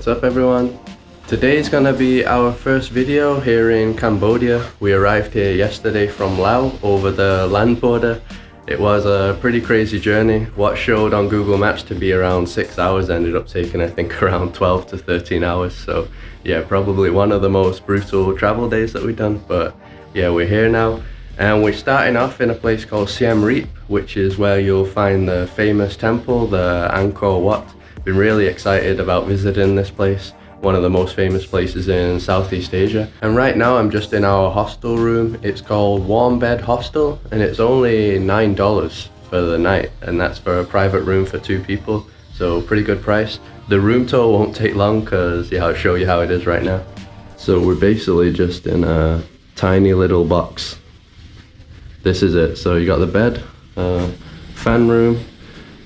What's up everyone? Today's gonna be our first video here in Cambodia. We arrived here yesterday from Laos over the land border. It was a pretty crazy journey. What showed on Google Maps to be around 6 hours ended up taking I think around 12 to 13 hours. So yeah, probably one of the most brutal travel days that we've done. But yeah, we're here now. And we're starting off in a place called Siem Reap, which is where you'll find the famous temple, the Angkor Wat. Been really excited about visiting this place, one of the most famous places in Southeast Asia. And right now I'm just in our hostel room. It's called Warm Bed Hostel and it's only $9 for the night, and that's for a private room for 2 people, so pretty good price. The room tour won't take long because yeah, I'll show you how it is right now. So we're basically just in a tiny little box. This is it. So you got the bed, fan room,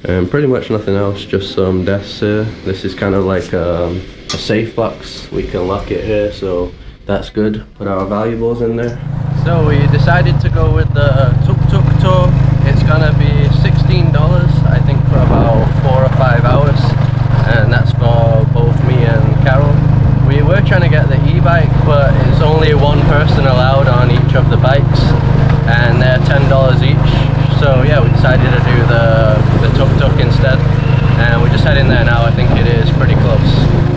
and pretty much nothing else, just some desks here. This is kind of like a safe box. We can lock it here, so that's good. Put our valuables in there. So we decided to go with the tuk-tuk tour. It's gonna be $16, I think, for about 4 or 5 hours, and that's for both me and Carol. We were trying to get the e-bike, but it's only one person allowed on each of the bikes, and they're $10 each. So yeah, we decided to do the tuk-tuk instead, and we're just heading there now. I think it is pretty close.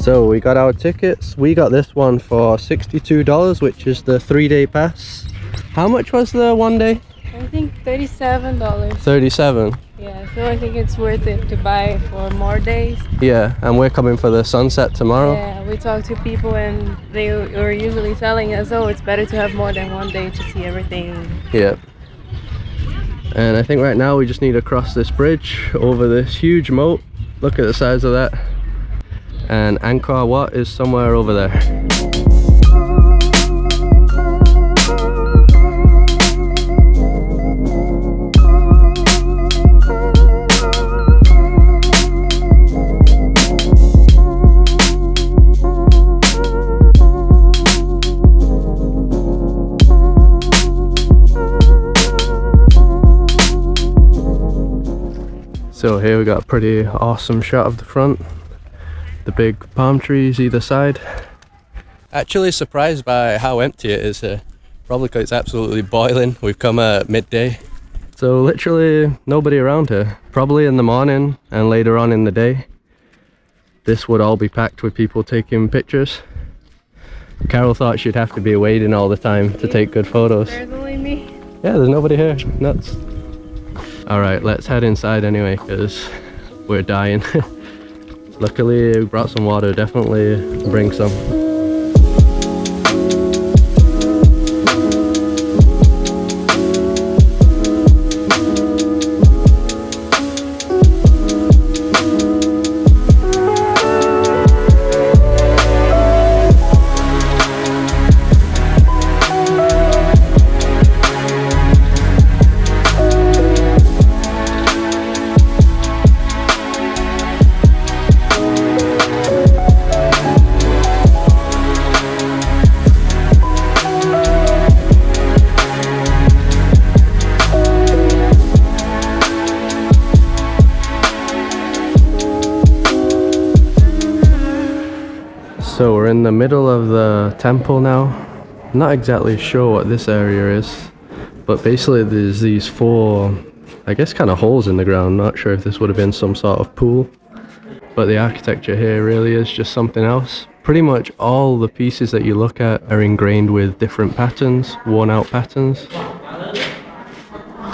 So we got our tickets. We got this one for $62, which is the 3-day pass. How much was the 1 day? I think $37. 37. Yeah, so I think it's worth it to buy for more days. Yeah, and we're coming for the sunset tomorrow. Yeah, we talked to people and they were usually telling us, oh, it's better to have more than 1 day to see everything. Yeah. And I think right now we just need to cross this bridge over this huge moat. Look at the size of that. And Angkor Wat is somewhere over there. So here we got a pretty awesome shot of the front. The big palm trees either side. Actually surprised by how empty it is here. Probably because it's absolutely boiling. We've come at midday. So literally nobody around here. Probably in the morning and later on in the day, this would all be packed with people taking pictures. Carol thought she'd have to be waiting all the time to take good photos. There's only me. Yeah, there's nobody here. Nuts. Alright, let's head inside anyway because we're dying. Luckily we brought some water, definitely bring some. So we're in the middle of the temple now. Not exactly sure what this area is, but basically there's these 4, I guess, kind of holes in the ground. Not sure if this would have been some sort of pool, but the architecture here really is just something else. Pretty much all the pieces that you look at are ingrained with different patterns, worn out patterns.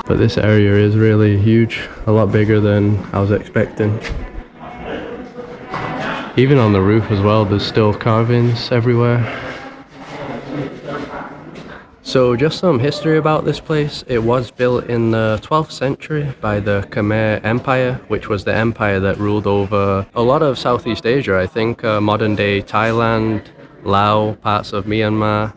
But this area is really huge, a lot bigger than I was expecting. Even on the roof as well, there's still carvings everywhere. So just some history about this place. It was built in the 12th century by the Khmer Empire, which was the empire that ruled over a lot of Southeast Asia. I think modern day Thailand, Laos, parts of Myanmar,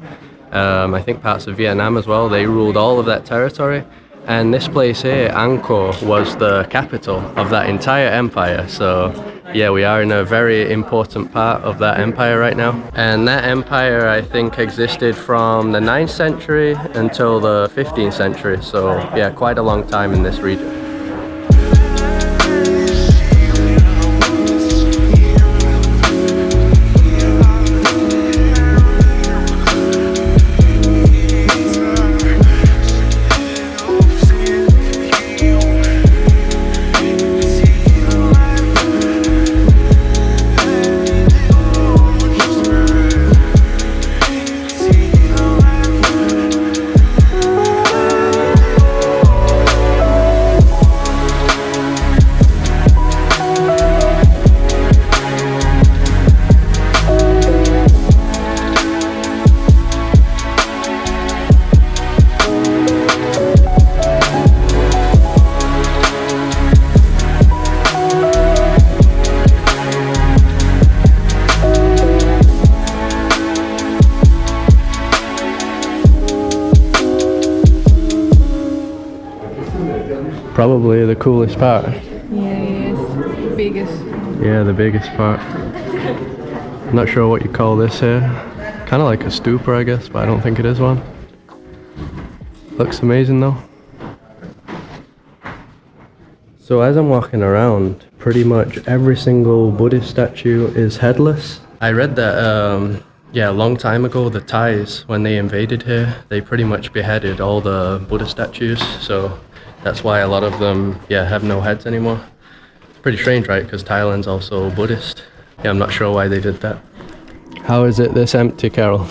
I think parts of Vietnam as well. They ruled all of that territory. And this place here, Angkor, was the capital of that entire empire. So yeah, we are in a very important part of that empire right now. And that empire, I think, existed from the 9th century until the 15th century. So yeah, quite a long time in this region. Probably the coolest part. Yeah, yes. Biggest. Yeah, the biggest part. Not sure what you call this here. Kind of like a stupa, I guess, but I don't think it is one. Looks amazing though. So as I'm walking around, pretty much every single Buddhist statue is headless. I read that yeah, a long time ago, the Thais, when they invaded here, they pretty much beheaded all the Buddha statues. So that's why a lot of them, yeah, have no heads anymore. It's pretty strange, right? Because Thailand's also Buddhist. Yeah, I'm not sure why they did that. How is it this empty, Carol?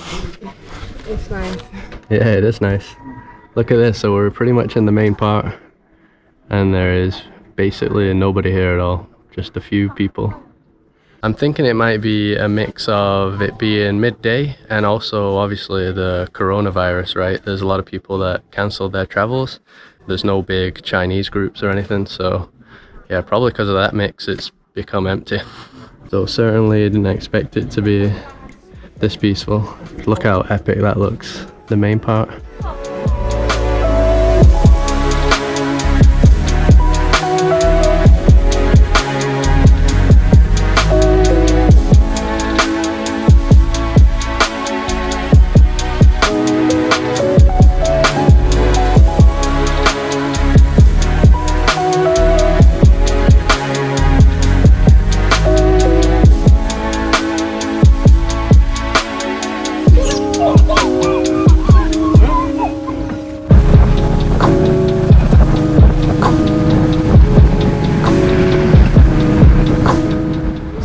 It's nice. Yeah, it is nice. Look at this. So we're pretty much in the main part, and there is basically nobody here at all. Just a few people. I'm thinking it might be a mix of it being midday and also obviously the coronavirus, right? There's a lot of people that cancelled their travels. There's no big Chinese groups or anything, so yeah, probably because of that mix it's become empty. So certainly didn't expect it to be this peaceful. Look how epic that looks, the main part.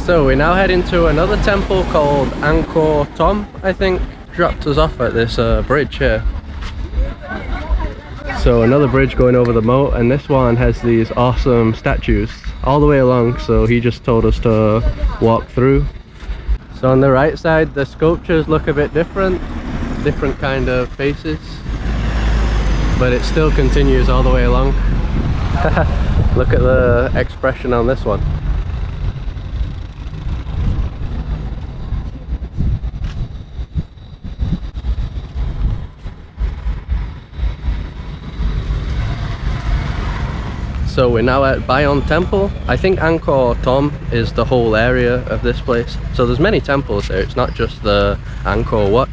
So we now head into another temple called Angkor Thom, I think. Dropped us off at this bridge here. So another bridge going over the moat, and this one has these awesome statues all the way along, so he just told us to walk through. So on the right side the sculptures look a bit different kind of faces, but it still continues all the way along. Look at the expression on this one. So we're now at Bayon Temple. I think Angkor Thom is the whole area of this place. So there's many temples there, it's not just the Angkor Wat.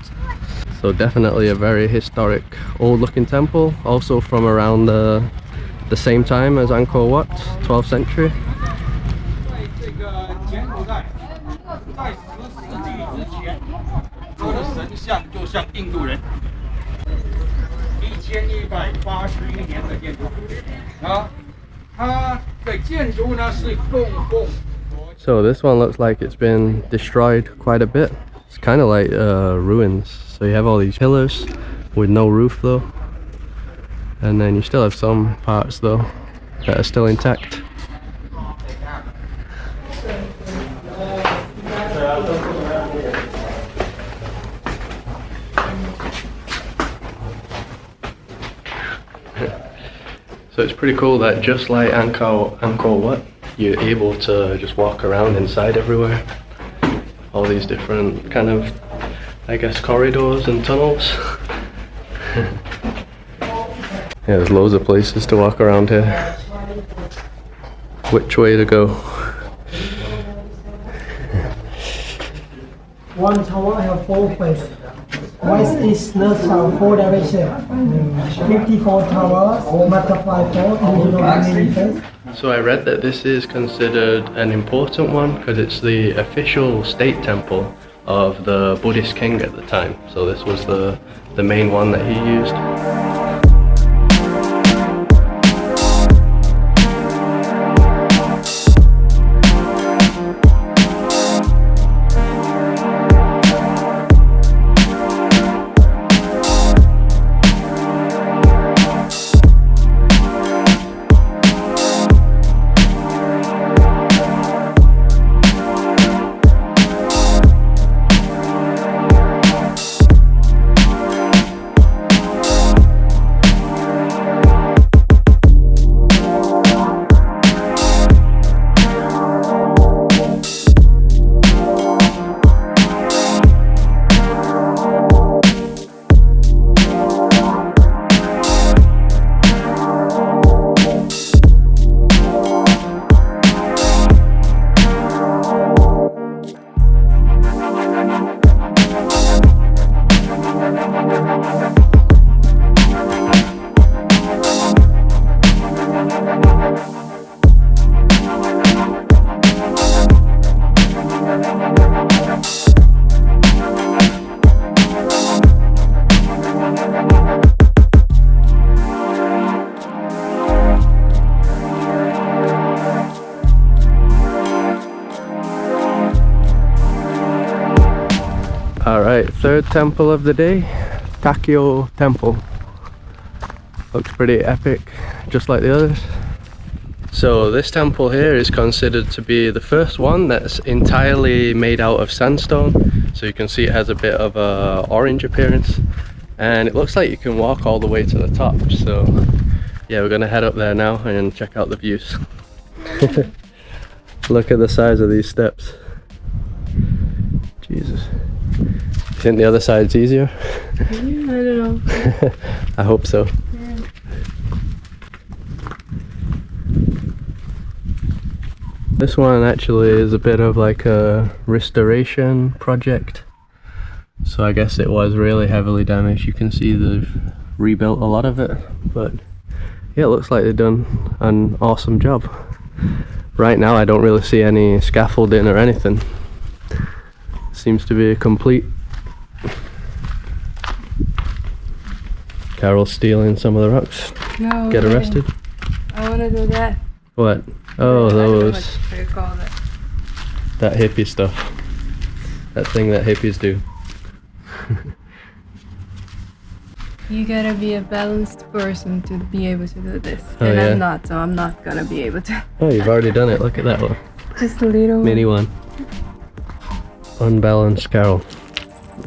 So definitely a very historic, old looking temple. Also from around the same time as Angkor Wat, 12th century. So this one looks like it's been destroyed quite a bit. It's kind of like ruins. So you have all these pillars with no roof though, and then you still have some parts though that are still intact. So it's pretty cool that just like Angkor Wat, you're able to just walk around inside everywhere. All these different kind of, I guess, corridors and tunnels. Yeah, there's loads of places to walk around here. Which way to go? One tower have 4 faces. West, east, north, south, 4 directions. 54 towers, butterfly 4, individual face. So I read that this is considered an important one because it's the official state temple of the Buddhist king at the time. So this was the main one that he used. Alright, third temple of the day, Takeo Temple. Looks pretty epic, just like the others. So this temple here is considered to be the first one that's entirely made out of sandstone. So you can see it has a bit of a orange appearance. And it looks like you can walk all the way to the top. So yeah, we're gonna head up there now and check out the views. Look at the size of these steps. Jesus. You think the other side's easier? I don't know. I hope so. Yeah. This one actually is a bit of like a restoration project. So I guess it was really heavily damaged. You can see they've rebuilt a lot of it. But yeah, it looks like they've done an awesome job. Right now I don't really see any scaffolding or anything. Seems to be complete. Carol's stealing some of the rocks. No. Get arrested? I want to do that. What? Oh, I don't know those. what you call that. That hippie stuff. That thing that hippies do. You gotta be a balanced person to be able to do this. Oh, and yeah. I'm not, so I'm not gonna be able to. Oh, you've already done it. Look at that one. Just a little Mini one. Unbalanced Carol.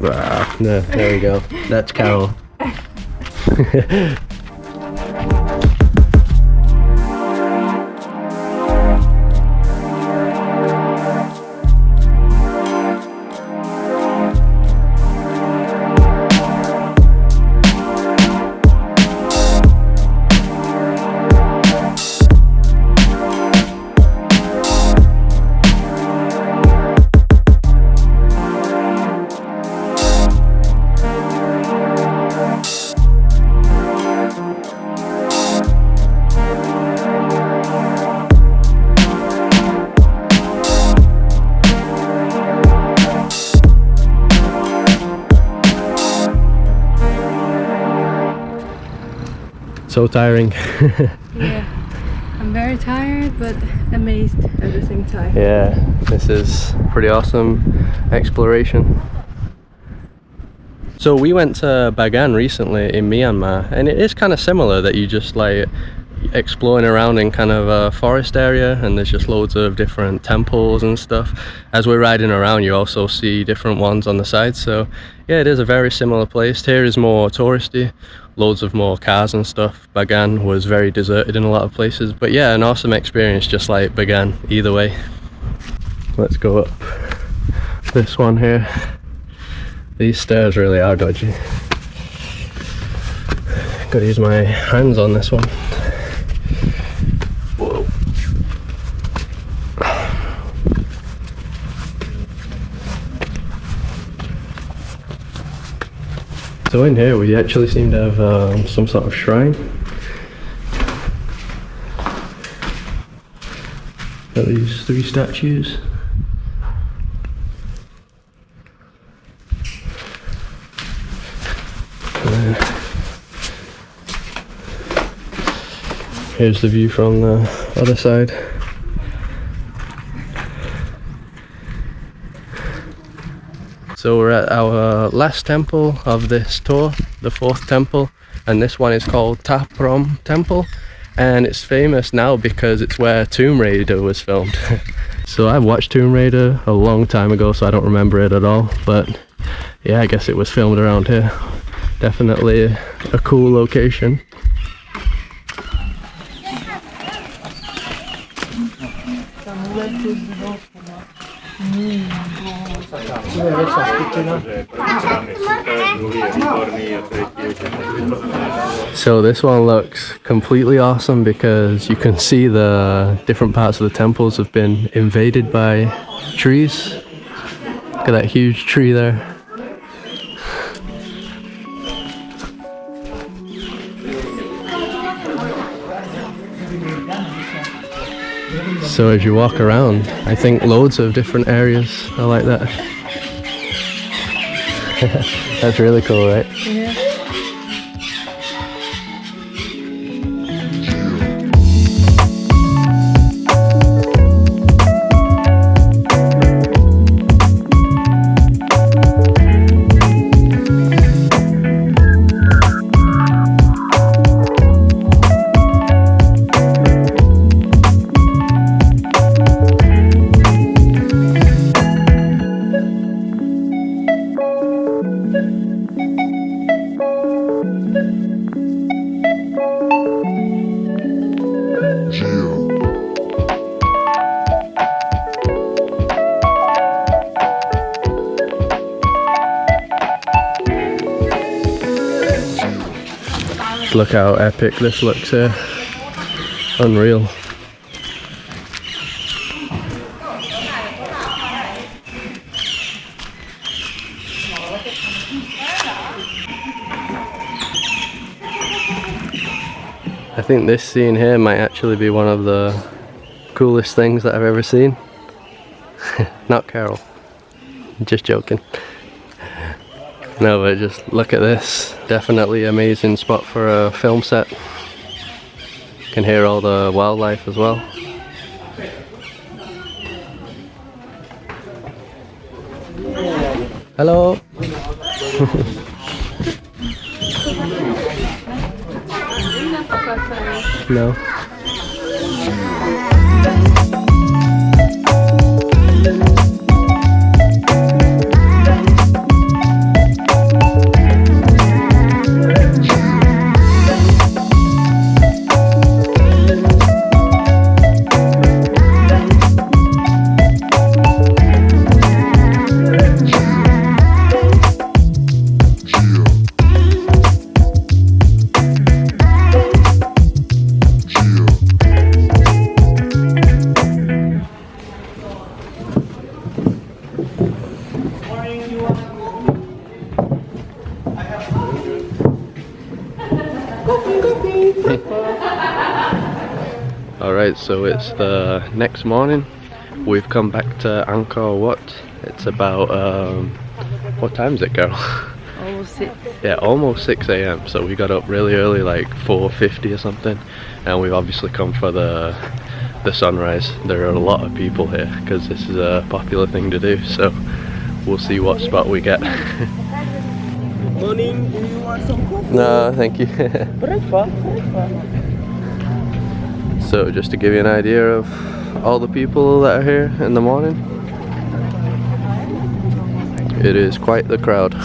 Ah, no, there we go. That's Carol. So tiring. Yeah, I'm very tired but amazed at the same time. Yeah, this is pretty awesome exploration. So we went to Bayon recently in Myanmar, and it is kind of similar that you just like exploring around in kind of a forest area, and there's just loads of different temples and stuff. As we're riding around, you also see different ones on the side. So yeah, it is a very similar place. Here is more touristy. loads of more cars and stuff. Bagan was very deserted in a lot of places, but yeah, an awesome experience just like Bagan either way. Let's go up this one here. These stairs really are dodgy. Gotta use my hands on this one. Whoa. So in here we actually seem to have some sort of shrine. Got these 3 statues. And then here's the view from the other side. So we're at our last temple of this tour, the 4th temple, and this one is called Prohm Temple, and it's famous now because it's where Tomb Raider was filmed. So I watched Tomb Raider a long time ago, so I don't remember it at all, but yeah, I guess it was filmed around here. Definitely a cool location. So this one looks completely awesome because you can see the different parts of the temples have been invaded by trees. Look at that huge tree there. So as you walk around, I think loads of different areas are like that. That's really cool, right? Yeah. Look how epic this looks here. Unreal. I think this scene here might actually be one of the coolest things that I've ever seen. Not Carol. Just joking. No, but just look at this. Definitely amazing spot for a film set. Can hear all the wildlife as well. Hello. No. Alright, so it's the next morning. We've come back to Angkor Wat. It's about, what time is it, girl? Almost 6. Yeah, almost 6 AM. So we got up really early, like 4:50 or something. And we've obviously come for the sunrise. There are a lot of people here because this is a popular thing to do. So we'll see what spot we get. Morning, do you want some coffee? No, thank you. Breakfast. So just to give you an idea of all the people that are here in the morning, it is quite the crowd.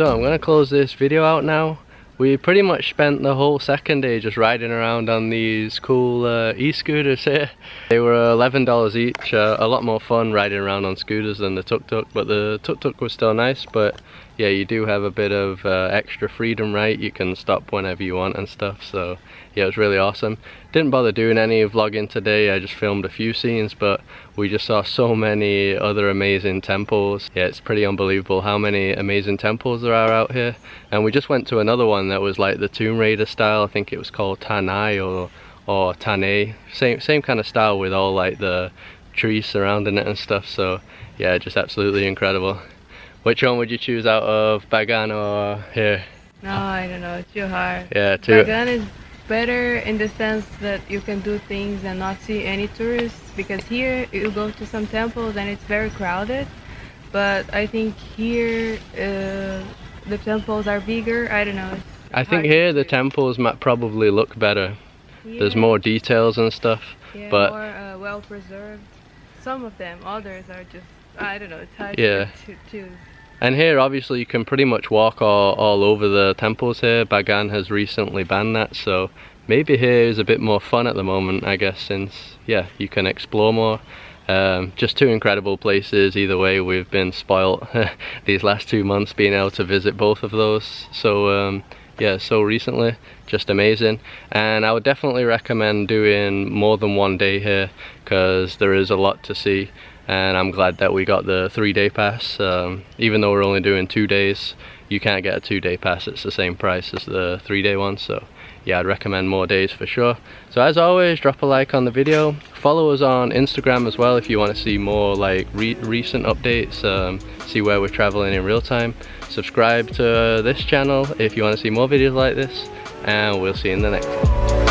So I'm gonna close this video out now. We pretty much spent the whole second day just riding around on these cool e-scooters here. They were $11 each, a lot more fun riding around on scooters than the tuk-tuk, but the tuk-tuk was still nice. But yeah, you do have a bit of extra freedom, right? You can stop whenever you want and stuff, so yeah, it was really awesome. Didn't bother doing any vlogging today, I just filmed a few scenes, but we just saw so many other amazing temples. Yeah, it's pretty unbelievable how many amazing temples there are out here. And we just went to another one that was like the Tomb Raider style. I think it was called Tanai or Tane. Same kind of style with all like the trees surrounding it and stuff. So yeah, just absolutely incredible. Which one would you choose out of Bayon or here? No, I don't know, it's too hard. Yeah, too. Bayon is better in the sense that you can do things and not see any tourists, because here you go to some temples and it's very crowded, but I think here the temples are bigger. I don't know. I think here the temples might probably look better. Yeah. There's more details and stuff, yeah, but more well preserved. Some of them, others are just, I don't know, it's hard yeah. to choose. And here obviously you can pretty much walk all over the temples here. Bayon has recently banned that, so maybe here is a bit more fun at the moment, I guess, since yeah, you can explore more. Just two incredible places either way. We've been spoilt these last 2 months being able to visit both of those. So yeah, so recently, just amazing. And I would definitely recommend doing more than one day here, because there is a lot to see. And I'm glad that we got the 3-day pass. Even though we're only doing 2 days, you can't get a 2-day pass. It's the same price as the 3-day one. So yeah, I'd recommend more days for sure. So as always, drop a like on the video. Follow us on Instagram as well if you want to see more like recent updates, see where we're traveling in real time. Subscribe to this channel if you want to see more videos like this, and we'll see you in the next one.